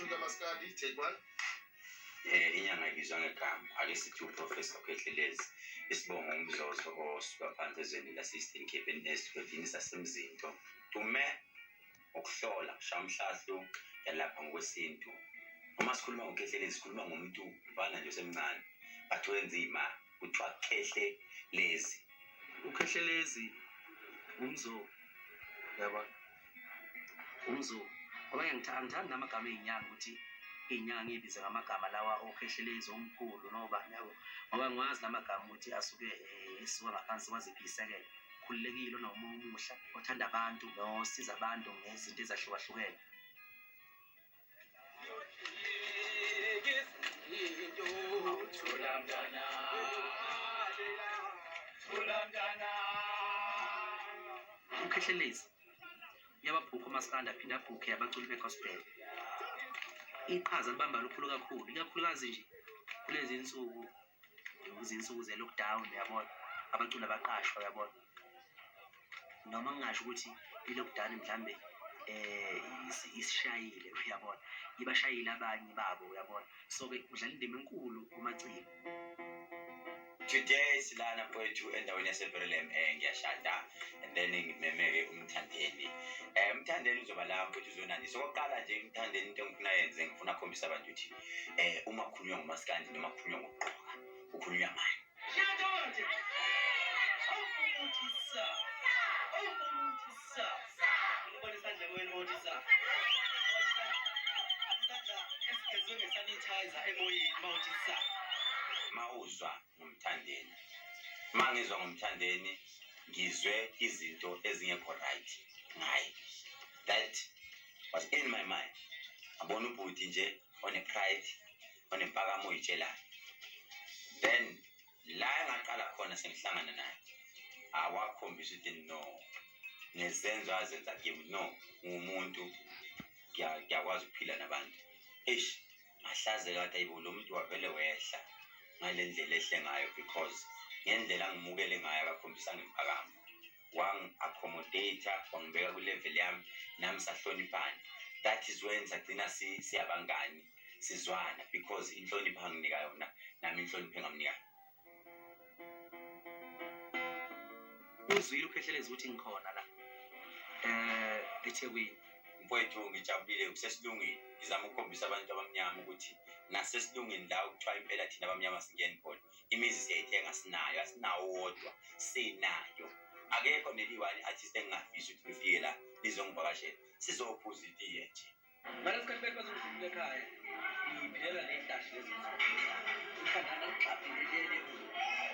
to kaMaskandi, take one. Inyanga ibizwa ngegama ake sithi uProfessor Khehlelezi isibongo umdlozo osuka phansi ezweni lase-Eastern Cape esigodini sasemzinto dume ukuhlola shamhlahlu yalapha ngokwesintu. Uma sikhuluma ngoKhehlelezi sikhuluma ngomuntu mfana nje osemncane but wenzima kuthiwa Khehlelezi. uKhehlelezi umzo yabona umzo ngoba ngithanda namagama ezinyanga ukuthi inyanga ibize ngamagama lawa oKhehlelezi omkhulu noba yabo ngoba ngwazi namagama ukuthi asuke esuka ngaphansi kwazibisekela khululekile noma umuhla othanda abantu nosiza abantu ngezinto ezahlukahlukene. uKhehlelezi uyababhukha uMaskandi aphinda abhukhe abaculi begospel. Iqhaza libamba lukhulu kakhulu ikakhulukazi nje kulezi insuku ze-lockdown yabona abaculi abaqashwa yabona noma ngingasho ukuthi i-lockdown mhlambe isishayile uyabona ibashayile abanye babo uyabona so-ke udlala indima enkulu kumaciko. Today silana mfowethu endaweni yaseBerlem ngiyashada and then ngimemeke uMthandeni. Mthandeni uzoba la mfowethu uzonandisa. Okokuqala nje uMthandeni into engifuna yenze ngifuna ukukhombisa abantu ukuthi uma kukhulunywa ngoMaskandi noma kukhulunywa ngokuqoka kukhulunywa manje. Mawuzwa ngomthandeni mangizwa ngomthandeni ngizwe izinto ezingekho right ngaye. That was in my mind. Abona ubhuti nje one pride one mpakamo oyitshelayo. Then la engaqala khona sengihlangana naye awakhombisa ukuthi no nezenzo azenza kimi no ngumuntu ngiyakwazi ukuphila nabantu. Ahlaze kade ayibo lo muntu wavele wehla ngale ndlela ehle ngayo because ngendlela ngimukele ngayo akakhombisa ngempakamo wang-accommodate wangibeka ku-level yami nami sahloniphana. That is when sagcina siyabangani sizwana because inhlonipho anginika yona nami inhlonipho engamnika. Uzwile uKhehlelezi ukuthi ngikhona la eThekwini mfowethu ngijabulile kusesilungini ngizama ukukhombisa abantu abamnyama ukuthi nasesilungini la ukuthiwa impela thina abamnyama singeni khona imizi siyayithenga sinayo asinawo wodwa sinayo. Akekho neliwani artist engingafisa ukuthi lifike la lizongivakashela sizophuza itiye nje. ngalesikhathi bazongifika ekhaya ngiphilela lehlashi lezi ikhanda liqhaphile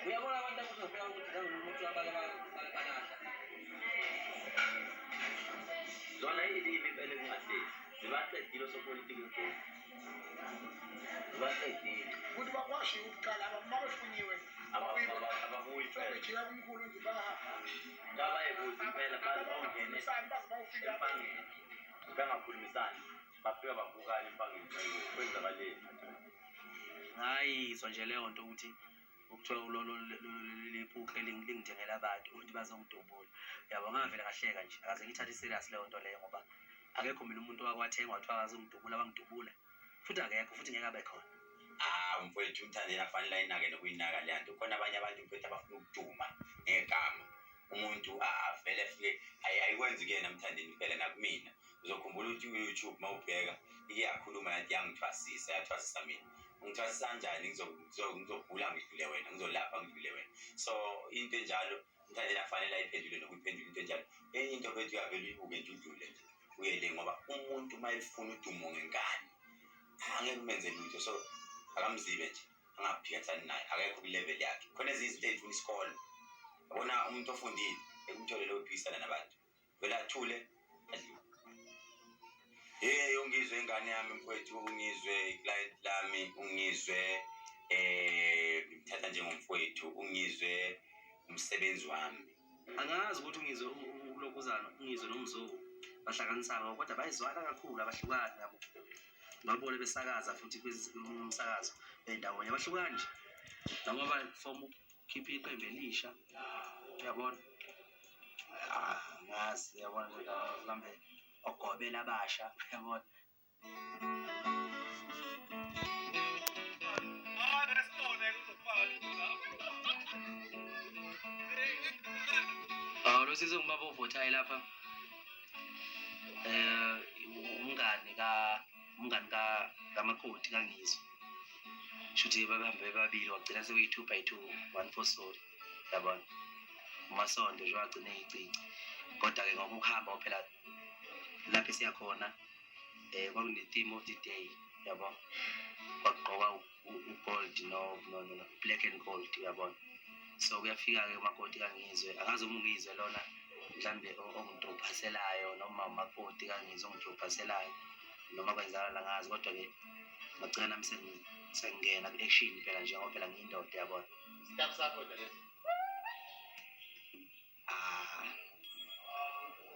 uyabona abantu abazofika ukuthi umuntu abalahla zona yilimi impela ezingahleli zibaqedile osopolitiki mfowethu zibaqedile ukuthi bakwashi ukuqala abafunyiwe ababuyi impela bejika kumkhulu nje bahamba ngabayekuthi impela bawungene empangeni bengakhulumisani bafika bavukala empangeni kwenza baleni. ngayizwa nje leyo nto ukuthi ukuthiwa liphukhe lingithengela abantu ukuthi bazongidubula yabo ngavele ngahleka nje akaze ngithathe serious leyo nto leyo ngoba akekho mina umuntu wakwathengwa wathiwa akazongidubula bangidubula futhi akekho futhi ngeke abe khona. Mfowethu uMthandeni afanele ayinake nokuyinaka le nto. Khona abanye abantu mfowethu abafuna ukuduma ngegama umuntu avele afike ayikwenzi kuyena Mthandeni phela nakumina uzokhumbula ukuthi uYouTube mawubheka ike yakhuluma yathi yangithwasisa yathwasisa mina. Ngithwasisa kanjani ngizobhula ngidlule wena ngizolapha ngidlule wena. So into enjalo Mthandeni afanele ayiphendule nokuyiphendula into enjalo. Enye into mfowethu uyavele uyibuke nje udlule nje uyele ngoba umuntu mayefuna udumo ngenkani angeke umenze lutho so akamzibe nje angaphikathani naye akekho ku-level yakhe. Khona ezinye izinto ezifuna isikole yabona umuntu ofundile ekumtholele uphikisana nabantu vele athule adliwe. Ungizwe ingane yami mfowethu ungizwe iclient lami ungizwe ngimthatha njengomfowethu ungizwe umsebenzi wami. Angazi ukuthi ungizwe ulokuzana ungizwe nomzungu bahlanganisana kodwa bayizwana kakhulu abahlukani yabo babone besakaza futhi kwisakazo endawonye abahlukani nje noma baform ukhipha iqembu elisha uyabona. Ngazi yabona nje mhlambe ogobela abasha uyabona. Lo sizongibaba ovotayo lapha umngani kaMaskandi kaNgizwe. Shuthi bahambe bebabili wagcina sekuyi-2 by 2 1 for soul yabona. Umasondo nje wagcina eyicici. Kodwa-ke ngokuhamba phela lapho esiyakhona kwakune-theme of the day yabona. Kwagqokwa u-gold no black and gold yabona. So kuyafika-ke umakoti kaNgizwe, angazi uma ungizwe lona mhlambe ongidrophaselayo noma umakoti kaNgizwe ongidrophaselayo noma kwenzakala ngazi, kodwa-ke ngagcina nami sengingena ku-action phela njengoba phela ngiyindoda yabona. Step sakho nje.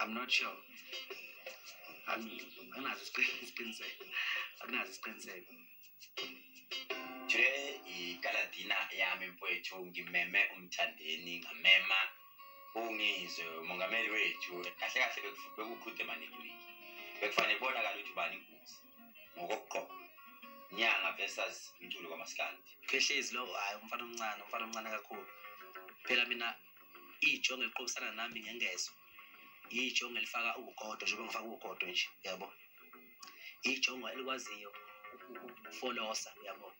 I'm not sure. Anginazo isiqiniseko. Today igaladina yami mfowethu ngimeme Mthandeni ngamema ungizwe umongameli wethu kahle kahle bekukhuthe maningi bekufanele kubonakala ukuthi ubani inkunzi ngokugqoka nyanga versus umculo kaMaskandi. Khehlelezi lo hayi umfana omncane kakhulu. Phela mina ijongo eliqobisana nami ngengezo. Ijongo elifaka ugodo njengoba ngifaka ugodo nje yabo. Ijongo elikwaziyo ukufolosa yabo.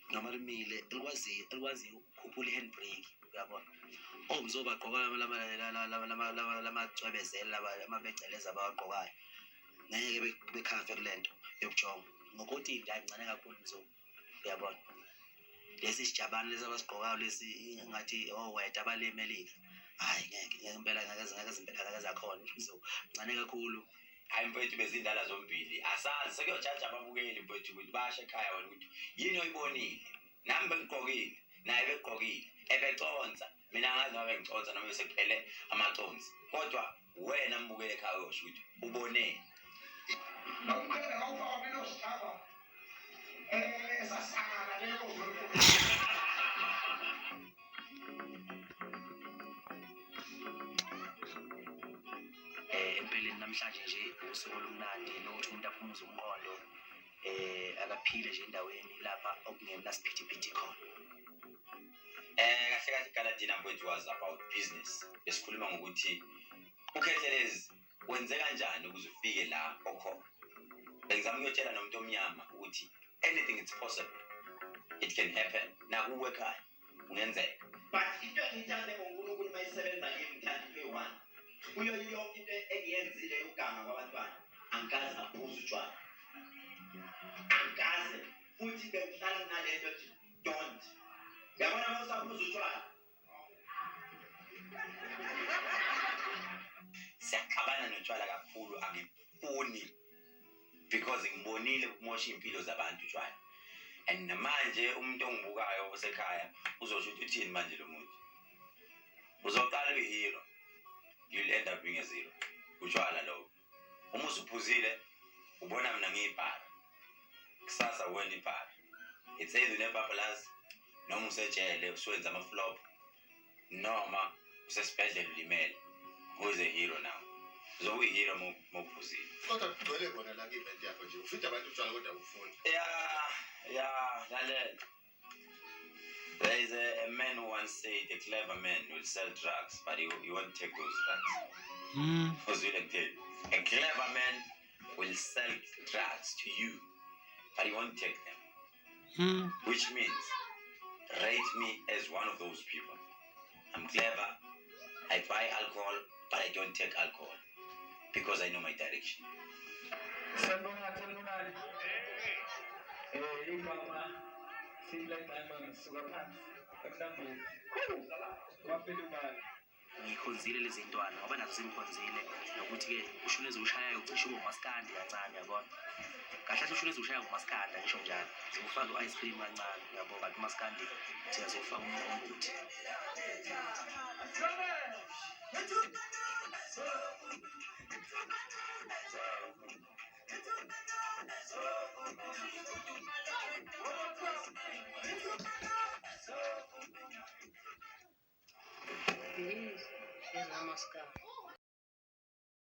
Noma limile elikwaziyo ukukhuphula ihandbrake yabo. Omzoba gqoka lamacwebezela amabegceleza abagqokayo. Ngeke bekhave kulento yokujonga. Ngokuthi indancane kakhulu mzo yabona. Lesi sijabane lesi abasigqokayo lesi ngathi weta abalemelika. Hayi ngeke impela ngeke zakhona mzo ncane kakhulu. Hayi mfowethu bezindala zombili asazi sekuyojaja ababukeli mfowethu ukuthi bashe ekhaya wena ukuthi yini oyibonile nami bengigqokile naye begqokile ebeconsa mina ngazi noma bengiconsa noma besekuphele amaconsi kodwa wena mbukele ekhaya uyosho ukuthi ubone. Nomkhwela awufaka mina osithaba. Sasangana leyo. Empeleni namhlanje nje usuku olumnandi nokuthi umuntu aphumuze umqondo akaphile nje endaweni lapha okungena siphithiphithi khona. Kahle kahle igaladina mfowethu was about business. Besikhuluma ngokuthi uKhehlelezi wenze kanjani ukuze ufike la okhona. Bengizama ukuyotshela nomuntu omnyama ukuthi anything is possible. It can happen. Nakuwe ekhaya kungenzeka. But into engithande ngoNkulunkulu mayisebenza ngemthandi ke1. Kuyo yonke into engiyenzile uganga kwabantwana angikaze ngaphuza utshwala. Angikaze futhi bengihlala nalento nje don't. Yabona mawusaphuza utshwala. Siyakhabana notshwala kakhulu angifuni because ngibonile ukumosha impilo zabantu utshwala. And namanje umuntu ongibukayo osekhaya uzosho ukuthi uthini manje lo muntu. Uzoqala uyihero. You'll end up being a zero. Utshwala lo. Uma usuphuzile ubona mina ngiyibhara. Kusasa wena ibhara. It's either nebabalazi noma usejele usuwenza ama-flop noma usesibhedlela ulimele. Who is a hero now? Uzobe uyihero mophuzile. Kodwa kugcwele bona la ku-event yakho nje. Ufida abantu utshwala kodwa ufuni. Yeah, lalela. There is a man who once said a clever man will sell drugs, but he won't take those drugs. A clever man will sell drugs to you, but he won't take them. Which means, rate me as one of those people. I'm clever, I buy alcohol, but I don't take alcohol, because I know my direction. Ngikhonzile lezi ntwana ngoba nazo simkhonzile nokuthi-ke ushuni ezushayayo ucishe uMaskandi kancane yabona. Kahle ushuni ezushayayo uMaskandi ngisho njalo zifaka u-ice cream kancane yabo kanti uMaskandi siyazofaka umqombothi. Yes, kaMaskandi.